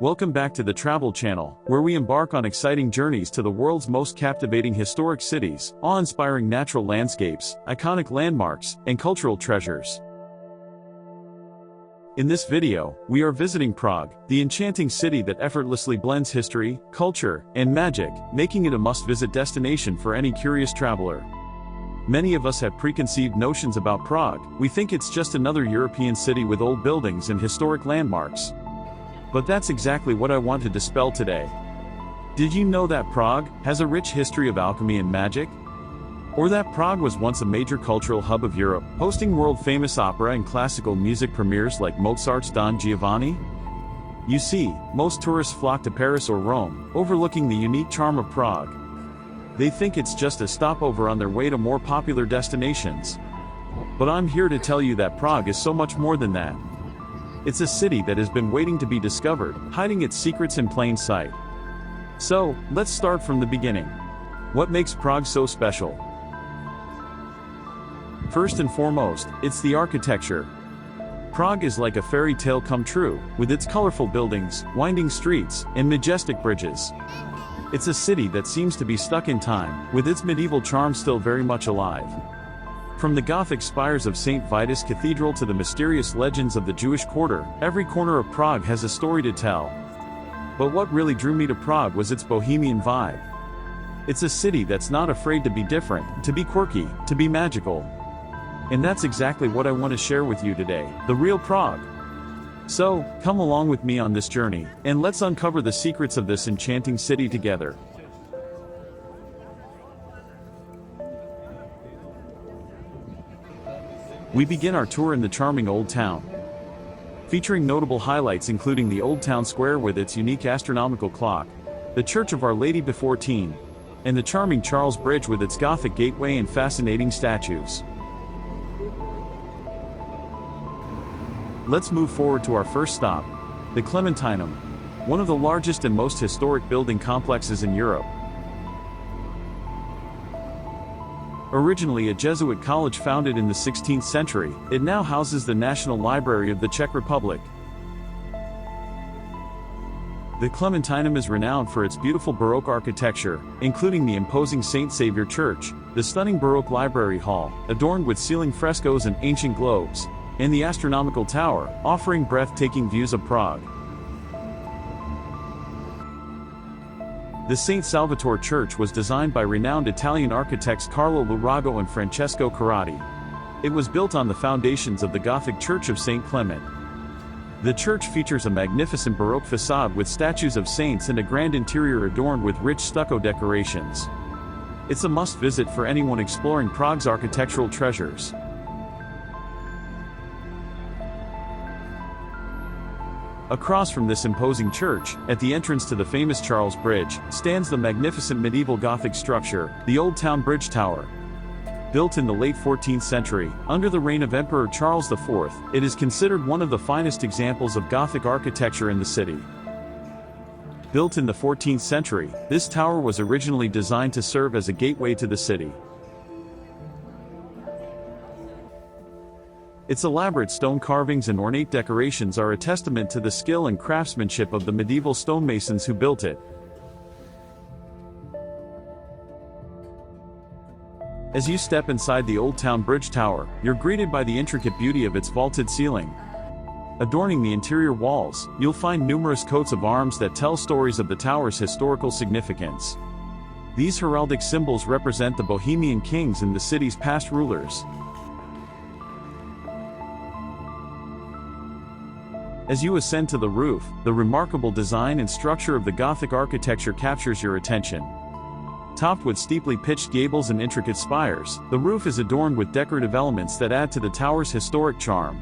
Welcome back to the Travel Channel, where we embark on exciting journeys to the world's most captivating historic cities, awe-inspiring natural landscapes, iconic landmarks, and cultural treasures. In this video, we are visiting Prague, the enchanting city that effortlessly blends history, culture, and magic, making it a must-visit destination for any curious traveler. Many of us have preconceived notions about Prague. We think it's just another European city with old buildings and historic landmarks. But that's exactly what I want to dispel today. Did you know that Prague has a rich history of alchemy and magic? Or that Prague was once a major cultural hub of Europe, hosting world-famous opera and classical music premieres like Mozart's Don Giovanni? You see, most tourists flock to Paris or Rome, overlooking the unique charm of Prague. They think it's just a stopover on their way to more popular destinations. But I'm here to tell you that Prague is so much more than that. It's a city that has been waiting to be discovered, hiding its secrets in plain sight. So, let's start from the beginning. What makes Prague so special? First and foremost, it's the architecture. Prague is like a fairy tale come true, with its colorful buildings, winding streets, and majestic bridges. It's a city that seems to be stuck in time, with its medieval charm still very much alive. From the Gothic spires of St. Vitus Cathedral to the mysterious legends of the Jewish Quarter, every corner of Prague has a story to tell. But what really drew me to Prague was its bohemian vibe. It's a city that's not afraid to be different, to be quirky, to be magical. And that's exactly what I want to share with you today, the real Prague. So, come along with me on this journey, and let's uncover the secrets of this enchanting city together. We begin our tour in the charming Old Town. Featuring notable highlights including the Old Town Square with its unique astronomical clock, the Church of Our Lady Before Teen, and the charming Charles Bridge with its Gothic gateway and fascinating statues. Let's move forward to our first stop, the Clementinum, one of the largest and most historic building complexes in Europe. Originally a Jesuit college founded in the 16th century, it now houses the National Library of the Czech Republic. The Clementinum is renowned for its beautiful Baroque architecture, including the imposing St. Saviour Church, the stunning Baroque Library Hall, adorned with ceiling frescoes and ancient globes, and the Astronomical Tower, offering breathtaking views of Prague. The St. Salvatore Church was designed by renowned Italian architects Carlo Lurago and Francesco Carrati. It was built on the foundations of the Gothic Church of St. Clement. The church features a magnificent Baroque facade with statues of saints and a grand interior adorned with rich stucco decorations. It's a must-visit for anyone exploring Prague's architectural treasures. Across from this imposing church, at the entrance to the famous Charles Bridge, stands the magnificent medieval Gothic structure, the Old Town Bridge Tower. Built in the late 14th century, under the reign of Emperor Charles IV, it is considered one of the finest examples of Gothic architecture in the city. Built in the 14th century, this tower was originally designed to serve as a gateway to the city. Its elaborate stone carvings and ornate decorations are a testament to the skill and craftsmanship of the medieval stonemasons who built it. As you step inside the Old Town Bridge Tower, you're greeted by the intricate beauty of its vaulted ceiling. Adorning the interior walls, you'll find numerous coats of arms that tell stories of the tower's historical significance. These heraldic symbols represent the Bohemian kings and the city's past rulers. As you ascend to the roof, the remarkable design and structure of the Gothic architecture captures your attention. Topped with steeply pitched gables and intricate spires, the roof is adorned with decorative elements that add to the tower's historic charm.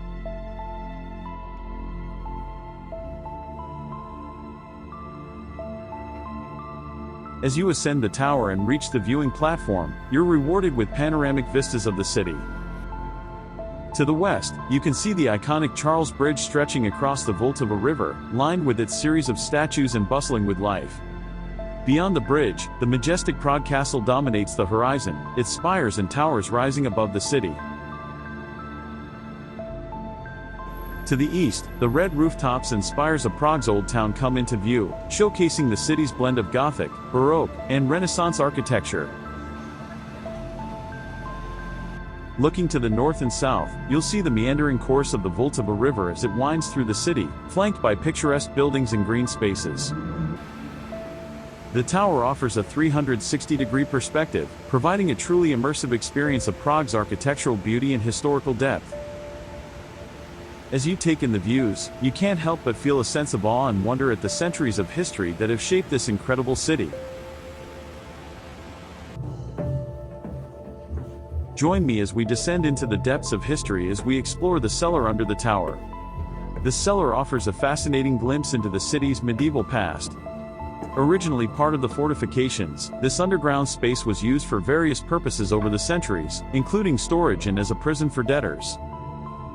As you ascend the tower and reach the viewing platform, you're rewarded with panoramic vistas of the city. To the west, you can see the iconic Charles Bridge stretching across the Vltava River, lined with its series of statues and bustling with life. Beyond the bridge, the majestic Prague Castle dominates the horizon, its spires and towers rising above the city. To the east, the red rooftops and spires of Prague's Old Town come into view, showcasing the city's blend of Gothic, Baroque, and Renaissance architecture. Looking to the north and south, you'll see the meandering course of the Vltava River as it winds through the city, flanked by picturesque buildings and green spaces. The tower offers a 360-degree perspective, providing a truly immersive experience of Prague's architectural beauty and historical depth. As you take in the views, you can't help but feel a sense of awe and wonder at the centuries of history that have shaped this incredible city. Join me as we descend into the depths of history as we explore the cellar under the tower. The cellar offers a fascinating glimpse into the city's medieval past. Originally part of the fortifications, this underground space was used for various purposes over the centuries, including storage and as a prison for debtors.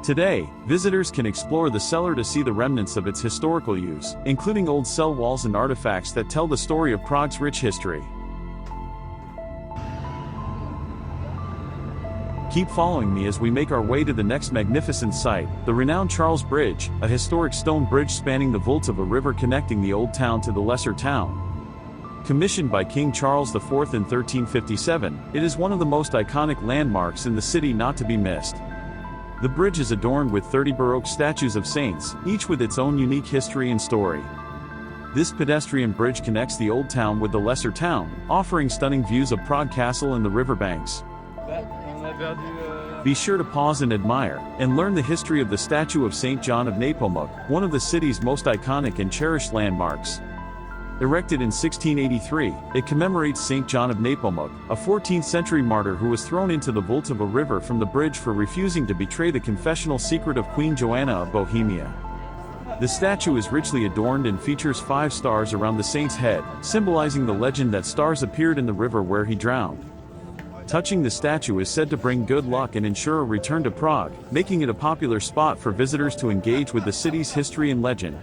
Today, visitors can explore the cellar to see the remnants of its historical use, including old cell walls and artifacts that tell the story of Prague's rich history. Keep following me as we make our way to the next magnificent site, the renowned Charles Bridge, a historic stone bridge spanning the Vltava River connecting the Old Town to the Lesser Town. Commissioned by King Charles IV in 1357, it is one of the most iconic landmarks in the city not to be missed. The bridge is adorned with 30 Baroque statues of saints, each with its own unique history and story. This pedestrian bridge connects the Old Town with the Lesser Town, offering stunning views of Prague Castle and the riverbanks. Be sure to pause and admire, and learn the history of the statue of St. John of Nepomuk, one of the city's most iconic and cherished landmarks. Erected in 1683, it commemorates St. John of Nepomuk, a 14th-century martyr who was thrown into the Vltava River from the bridge for refusing to betray the confessional secret of Queen Joanna of Bohemia. The statue is richly adorned and features 5 stars around the saint's head, symbolizing the legend that stars appeared in the river where he drowned. Touching the statue is said to bring good luck and ensure a return to Prague, making it a popular spot for visitors to engage with the city's history and legend.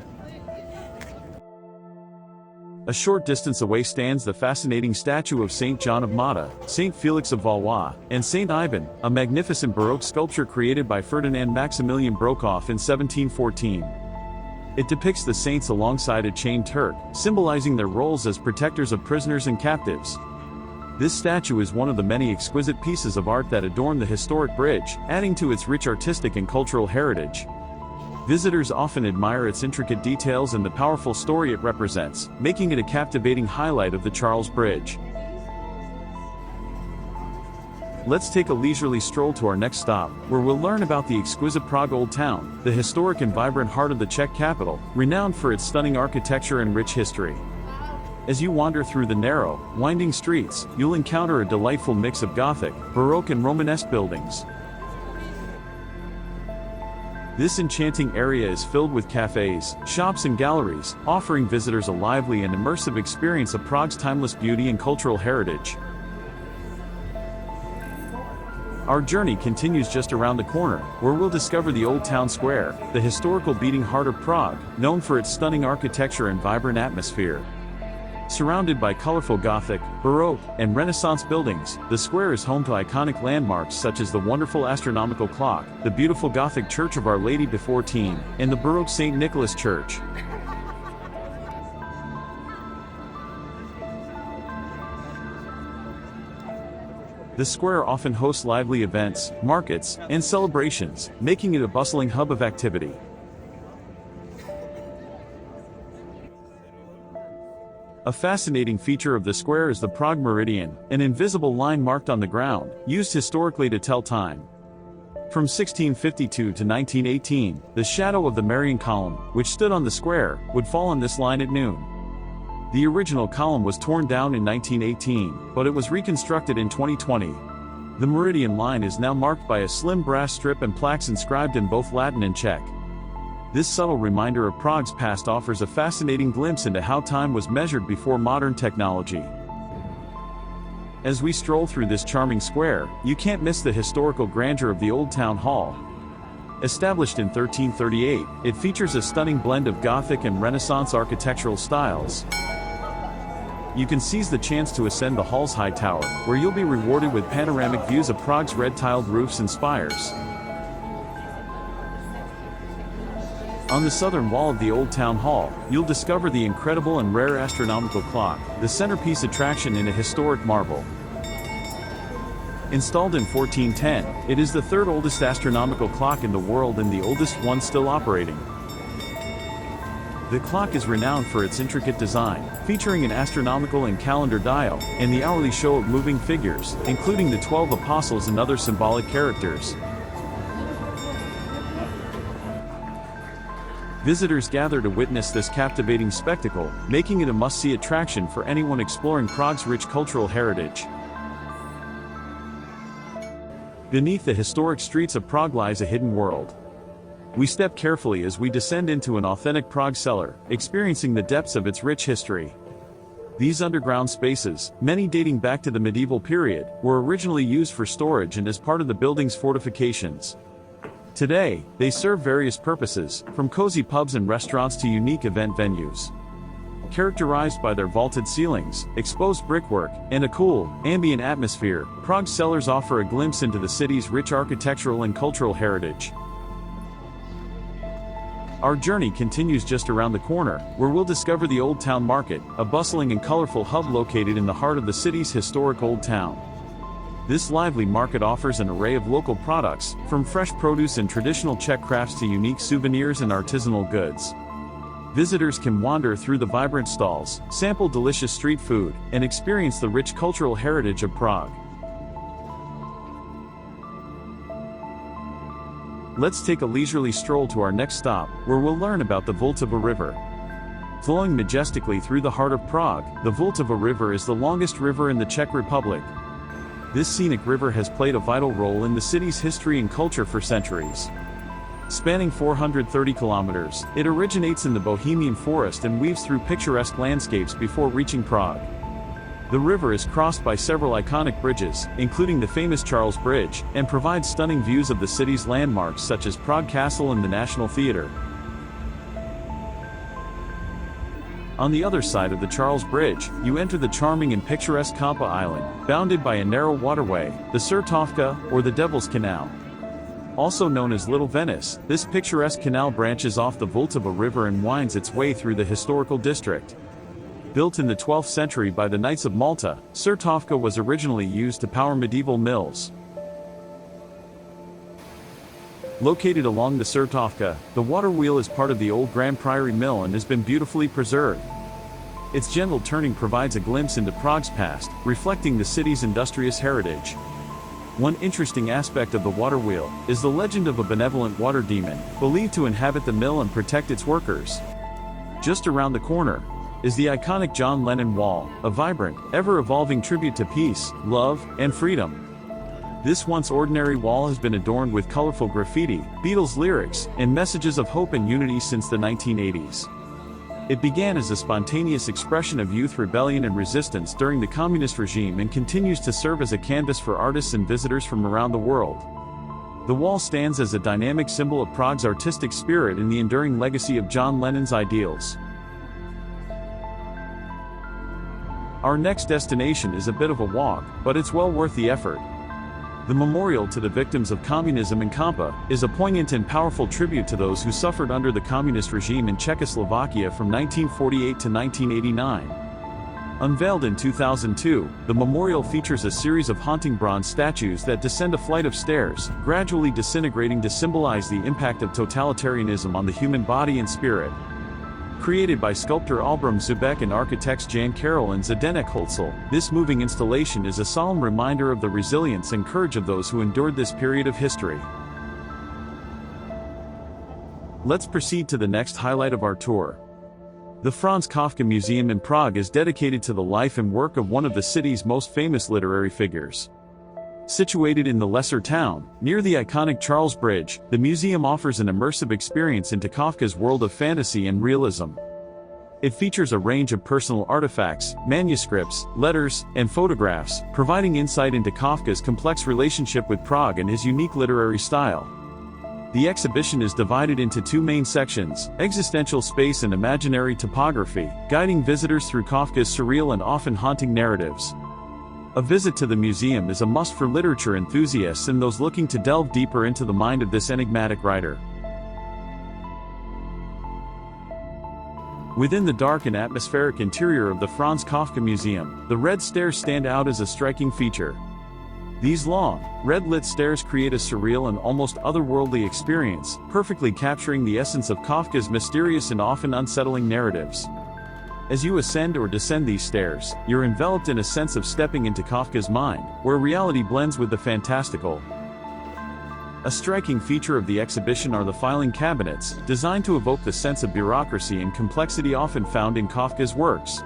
A short distance away stands the fascinating statue of St. John of Malta, St. Felix of Valois, and St. Ivan, a magnificent Baroque sculpture created by Ferdinand Maximilian Brokoff in 1714. It depicts the saints alongside a chained Turk, symbolizing their roles as protectors of prisoners and captives. This statue is one of the many exquisite pieces of art that adorn the historic bridge, adding to its rich artistic and cultural heritage. Visitors often admire its intricate details and the powerful story it represents, making it a captivating highlight of the Charles Bridge. Let's take a leisurely stroll to our next stop, where we'll learn about the exquisite Prague Old Town, the historic and vibrant heart of the Czech capital, renowned for its stunning architecture and rich history. As you wander through the narrow, winding streets, you'll encounter a delightful mix of Gothic, Baroque and Romanesque buildings. This enchanting area is filled with cafes, shops and galleries, offering visitors a lively and immersive experience of Prague's timeless beauty and cultural heritage. Our journey continues just around the corner, where we'll discover the Old Town Square, the historical beating heart of Prague, known for its stunning architecture and vibrant atmosphere. Surrounded by colorful Gothic, Baroque, and Renaissance buildings, the square is home to iconic landmarks such as the wonderful Astronomical clock, the beautiful Gothic Church of Our Lady de Fourteen, and the Baroque St. Nicholas Church. The square often hosts lively events, markets, and celebrations, making it a bustling hub of activity. A fascinating feature of the square is the Prague Meridian, an invisible line marked on the ground, used historically to tell time. From 1652 to 1918, the shadow of the Marian column, which stood on the square, would fall on this line at noon. The original column was torn down in 1918, but it was reconstructed in 2020. The Meridian line is now marked by a slim brass strip and plaques inscribed in both Latin and Czech. This subtle reminder of Prague's past offers a fascinating glimpse into how time was measured before modern technology. As we stroll through this charming square, you can't miss the historical grandeur of the Old Town Hall. Established in 1338, it features a stunning blend of Gothic and Renaissance architectural styles. You can seize the chance to ascend the hall's high tower, where you'll be rewarded with panoramic views of Prague's red-tiled roofs and spires. On the southern wall of the old town hall, you'll discover the incredible and rare astronomical clock, the centerpiece attraction in a historic marble. Installed in 1410, it is the third oldest astronomical clock in the world and the oldest one still operating. The clock is renowned for its intricate design, featuring an astronomical and calendar dial, and the hourly show of moving figures, including the 12 apostles and other symbolic characters. Visitors gather to witness this captivating spectacle, making it a must-see attraction for anyone exploring Prague's rich cultural heritage. Beneath the historic streets of Prague lies a hidden world. We step carefully as we descend into an authentic Prague cellar, experiencing the depths of its rich history. These underground spaces, many dating back to the medieval period, were originally used for storage and as part of the building's fortifications. Today, they serve various purposes, from cozy pubs and restaurants to unique event venues. Characterized by their vaulted ceilings, exposed brickwork, and a cool, ambient atmosphere, Prague's cellars offer a glimpse into the city's rich architectural and cultural heritage. Our journey continues just around the corner, where we'll discover the Old Town Market, a bustling and colorful hub located in the heart of the city's historic Old Town. This lively market offers an array of local products, from fresh produce and traditional Czech crafts to unique souvenirs and artisanal goods. Visitors can wander through the vibrant stalls, sample delicious street food, and experience the rich cultural heritage of Prague. Let's take a leisurely stroll to our next stop, where we'll learn about the Vltava River. Flowing majestically through the heart of Prague, the Vltava River is the longest river in the Czech Republic. This scenic river has played a vital role in the city's history and culture for centuries. Spanning 430 kilometers, it originates in the Bohemian forest and weaves through picturesque landscapes before reaching Prague. The river is crossed by several iconic bridges, including the famous Charles Bridge, and provides stunning views of the city's landmarks such as Prague Castle and the National Theatre. On the other side of the Charles Bridge, you enter the charming and picturesque Kampa Island, bounded by a narrow waterway, the Certovka, or the Devil's Canal. Also known as Little Venice, this picturesque canal branches off the Vltava River and winds its way through the historical district. Built in the 12th century by the Knights of Malta, Certovka was originally used to power medieval mills. Located along the Certovka, the Waterwheel is part of the old Grand Priory Mill and has been beautifully preserved. Its gentle turning provides a glimpse into Prague's past, reflecting the city's industrious heritage. One interesting aspect of the Waterwheel is the legend of a benevolent water demon, believed to inhabit the mill and protect its workers. Just around the corner is the iconic John Lennon Wall, a vibrant, ever-evolving tribute to peace, love, and freedom. This once ordinary wall has been adorned with colorful graffiti, Beatles lyrics, and messages of hope and unity since the 1980s. It began as a spontaneous expression of youth rebellion and resistance during the communist regime and continues to serve as a canvas for artists and visitors from around the world. The wall stands as a dynamic symbol of Prague's artistic spirit and the enduring legacy of John Lennon's ideals. Our next destination is a bit of a walk, but it's well worth the effort. The memorial to the victims of communism in Kampa is a poignant and powerful tribute to those who suffered under the communist regime in Czechoslovakia from 1948 to 1989. Unveiled in 2002, the memorial features a series of haunting bronze statues that descend a flight of stairs, gradually disintegrating to symbolize the impact of totalitarianism on the human body and spirit. Created by sculptor Albram Zubek and architects Jan Karol and Zdenek Holzel, this moving installation is a solemn reminder of the resilience and courage of those who endured this period of history. Let's proceed to the next highlight of our tour. The Franz Kafka Museum in Prague is dedicated to the life and work of one of the city's most famous literary figures. Situated in the lesser town, near the iconic Charles Bridge, the museum offers an immersive experience into Kafka's world of fantasy and realism. It features a range of personal artifacts, manuscripts, letters, and photographs, providing insight into Kafka's complex relationship with Prague and his unique literary style. The exhibition is divided into two main sections, existential space and imaginary topography, guiding visitors through Kafka's surreal and often haunting narratives. A visit to the museum is a must for literature enthusiasts and those looking to delve deeper into the mind of this enigmatic writer. Within the dark and atmospheric interior of the Franz Kafka Museum, the red stairs stand out as a striking feature. These long, red-lit stairs create a surreal and almost otherworldly experience, perfectly capturing the essence of Kafka's mysterious and often unsettling narratives. As you ascend or descend these stairs, you're enveloped in a sense of stepping into Kafka's mind, where reality blends with the fantastical. A striking feature of the exhibition are the filing cabinets, designed to evoke the sense of bureaucracy and complexity often found in Kafka's works.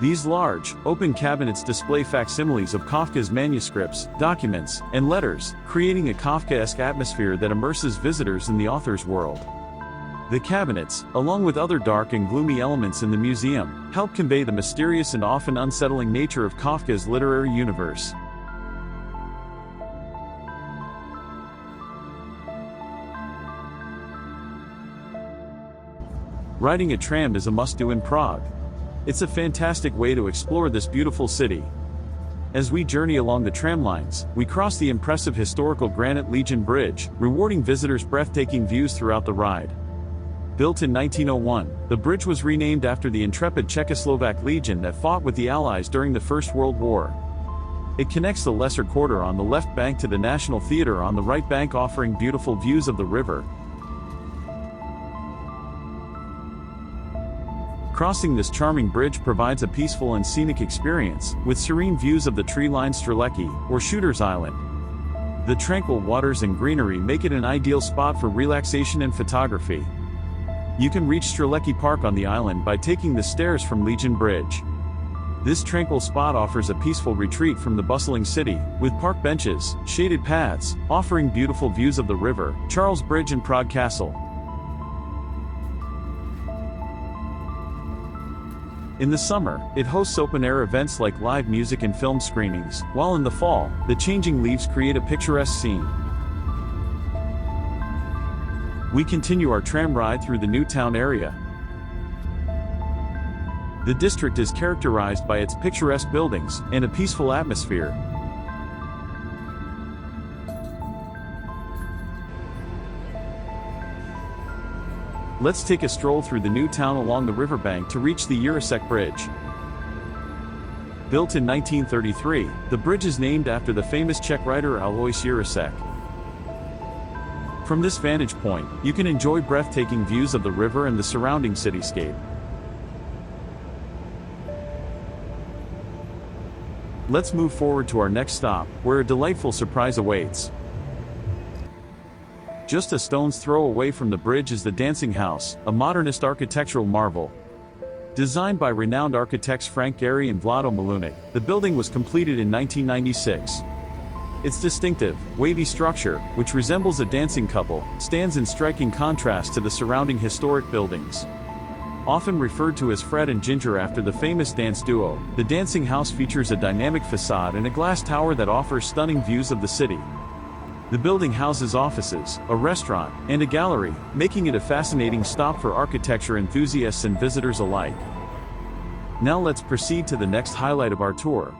These large, open cabinets display facsimiles of Kafka's manuscripts, documents, and letters, creating a Kafkaesque atmosphere that immerses visitors in the author's world. The cabinets, along with other dark and gloomy elements in the museum, help convey the mysterious and often unsettling nature of Kafka's literary universe. Riding a tram is a must-do in Prague. It's a fantastic way to explore this beautiful city. As we journey along the tram lines, we cross the impressive historical granite Legion Bridge, rewarding visitors breathtaking views throughout the ride. Built in 1901, the bridge was renamed after the intrepid Czechoslovak Legion that fought with the Allies during the First World War. It connects the Lesser Quarter on the left bank to the National Theatre on the right bank, offering beautiful views of the river. Crossing this charming bridge provides a peaceful and scenic experience, with serene views of the tree-lined Strelecki, or Shooter's Island. The tranquil waters and greenery make it an ideal spot for relaxation and photography. You can reach Strelecki Park on the island by taking the stairs from Legion Bridge. This tranquil spot offers a peaceful retreat from the bustling city, with park benches, shaded paths, offering beautiful views of the river, Charles Bridge and Prague Castle. In the summer, it hosts open-air events like live music and film screenings, while in the fall, the changing leaves create a picturesque scene. We continue our tram ride through the new town area. The district is characterized by its picturesque buildings and a peaceful atmosphere. Let's take a stroll through the new town along the riverbank to reach the Jirasek Bridge. Built in 1933, the bridge is named after the famous Czech writer Alois Jirasek. From this vantage point, you can enjoy breathtaking views of the river and the surrounding cityscape. Let's move forward to our next stop, where a delightful surprise awaits. Just a stone's throw away from the bridge is the Dancing House, a modernist architectural marvel. Designed by renowned architects Frank Gehry and Vlado Malunik, the building was completed in 1996. Its distinctive, wavy structure, which resembles a dancing couple, stands in striking contrast to the surrounding historic buildings. Often referred to as Fred and Ginger after the famous dance duo, the Dancing House features a dynamic facade and a glass tower that offers stunning views of the city. The building houses offices, a restaurant, and a gallery, making it a fascinating stop for architecture enthusiasts and visitors alike. Now let's proceed to the next highlight of our tour.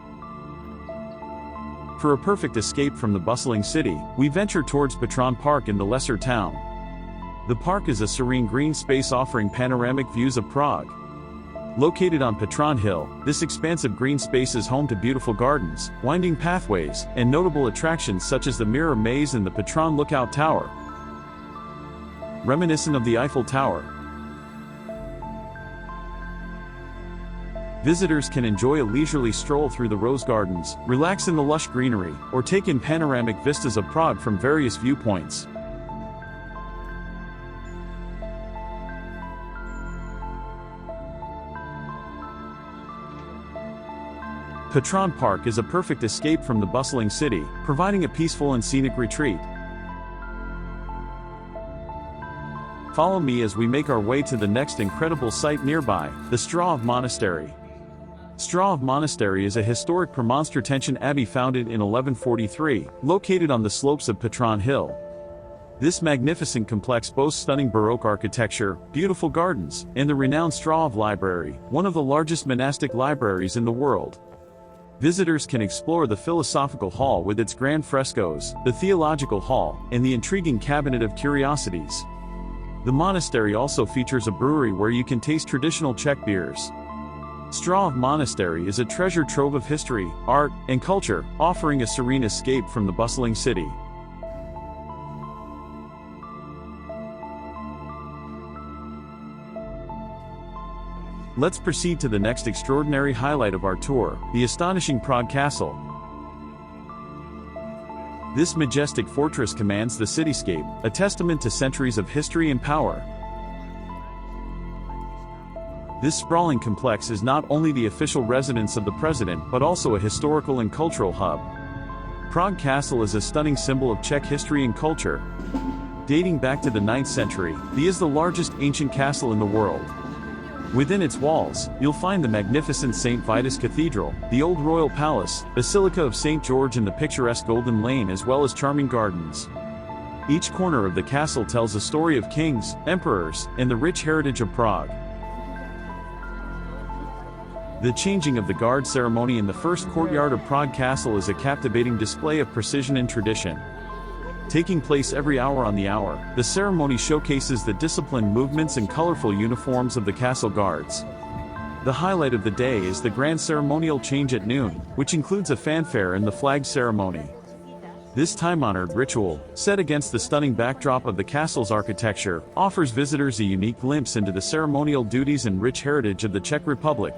For a perfect escape from the bustling city, we venture towards Petrin Park in the lesser town. The park is a serene green space offering panoramic views of Prague. Located on Petrin Hill, this expansive green space is home to beautiful gardens, winding pathways, and notable attractions such as the Mirror Maze and the Petrin Lookout Tower. Reminiscent of the Eiffel Tower, visitors can enjoy a leisurely stroll through the rose gardens, relax in the lush greenery, or take in panoramic vistas of Prague from various viewpoints. Petrin Park is a perfect escape from the bustling city, providing a peaceful and scenic retreat. Follow me as we make our way to the next incredible site nearby, the Strahov Monastery. Strahov Monastery is a historic Premonstratensian abbey founded in 1143, located on the slopes of Petrin Hill. This magnificent complex boasts stunning Baroque architecture, beautiful gardens, and the renowned Strahov Library, one of the largest monastic libraries in the world. Visitors can explore the Philosophical Hall with its grand frescoes, the Theological Hall, and the intriguing Cabinet of Curiosities. The monastery also features a brewery where you can taste traditional Czech beers. Strahov Monastery is a treasure trove of history, art, and culture, offering a serene escape from the bustling city. Let's proceed to the next extraordinary highlight of our tour, the astonishing Prague Castle. This majestic fortress commands the cityscape, a testament to centuries of history and power. This sprawling complex is not only the official residence of the president but also a historical and cultural hub. Prague Castle is a stunning symbol of Czech history and culture. Dating back to the 9th century, it is the largest ancient castle in the world. Within its walls, you'll find the magnificent St. Vitus Cathedral, the old royal palace, Basilica of St. George and the picturesque Golden Lane as well as charming gardens. Each corner of the castle tells a story of kings, emperors, and the rich heritage of Prague. The changing of the guard ceremony in the first courtyard of Prague Castle is a captivating display of precision and tradition. Taking place every hour on the hour, the ceremony showcases the disciplined movements and colorful uniforms of the castle guards. The highlight of the day is the grand ceremonial change at noon, which includes a fanfare and the flag ceremony. This time-honored ritual, set against the stunning backdrop of the castle's architecture, offers visitors a unique glimpse into the ceremonial duties and rich heritage of the Czech Republic.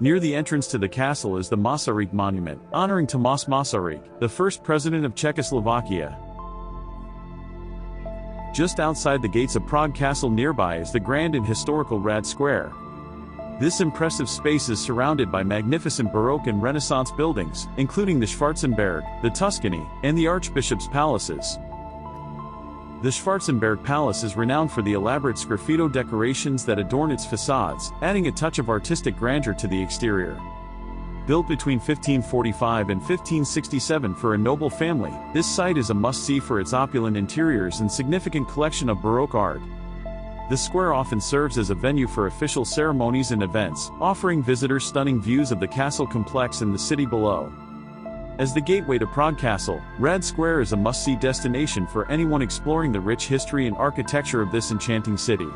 Near the entrance to the castle is the Masaryk monument, honoring Tomáš Masaryk, the first president of Czechoslovakia. Just outside the gates of Prague Castle nearby is the grand and historical Hrad Square. This impressive space is surrounded by magnificent Baroque and Renaissance buildings, including the Schwarzenberg, the Tuscany, and the Archbishop's palaces. The Schwarzenberg Palace is renowned for the elaborate sgraffito decorations that adorn its facades, adding a touch of artistic grandeur to the exterior. Built between 1545 and 1567 for a noble family, this site is a must-see for its opulent interiors and significant collection of Baroque art. The square often serves as a venue for official ceremonies and events, offering visitors stunning views of the castle complex and the city below. As the gateway to Prague Castle, Hrad Square is a must-see destination for anyone exploring the rich history and architecture of this enchanting city.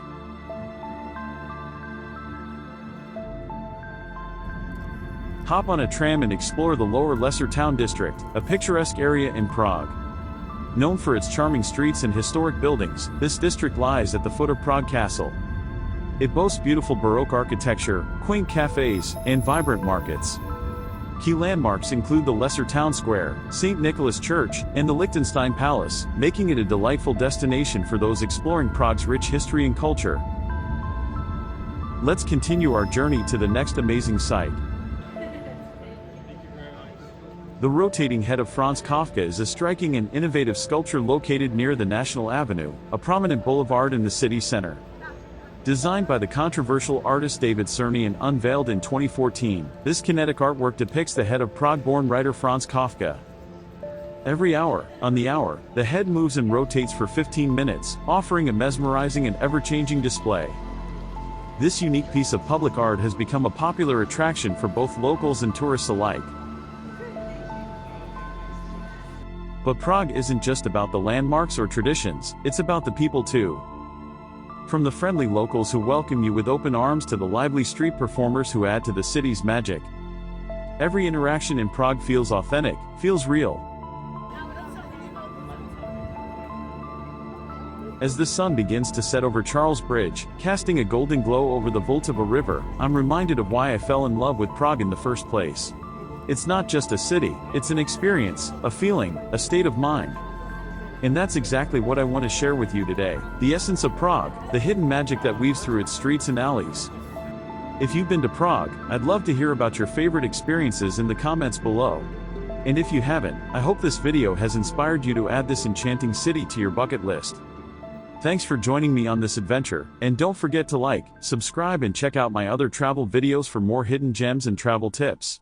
Hop on a tram and explore the Lower Lesser Town District, a picturesque area in Prague. Known for its charming streets and historic buildings, this district lies at the foot of Prague Castle. It boasts beautiful Baroque architecture, quaint cafes, and vibrant markets. Key landmarks include the Lesser Town Square, St. Nicholas Church, and the Liechtenstein Palace, making it a delightful destination for those exploring Prague's rich history and culture. Let's continue our journey to the next amazing site. The rotating head of Franz Kafka is a striking and innovative sculpture located near the National Avenue, a prominent boulevard in the city center. Designed by the controversial artist David Cerny and unveiled in 2014, this kinetic artwork depicts the head of Prague-born writer Franz Kafka. Every hour, on the hour, the head moves and rotates for 15 minutes, offering a mesmerizing and ever-changing display. This unique piece of public art has become a popular attraction for both locals and tourists alike. But Prague isn't just about the landmarks or traditions, it's about the people too. From the friendly locals who welcome you with open arms to the lively street performers who add to the city's magic. Every interaction in Prague feels authentic, feels real. As the sun begins to set over Charles Bridge, casting a golden glow over the Vltava River, I'm reminded of why I fell in love with Prague in the first place. It's not just a city, it's an experience, a feeling, a state of mind. And that's exactly what I want to share with you today, the essence of Prague, the hidden magic that weaves through its streets and alleys. If you've been to Prague, I'd love to hear about your favorite experiences in the comments below. And if you haven't, I hope this video has inspired you to add this enchanting city to your bucket list. Thanks for joining me on this adventure, and don't forget to like, subscribe and check out my other travel videos for more hidden gems and travel tips.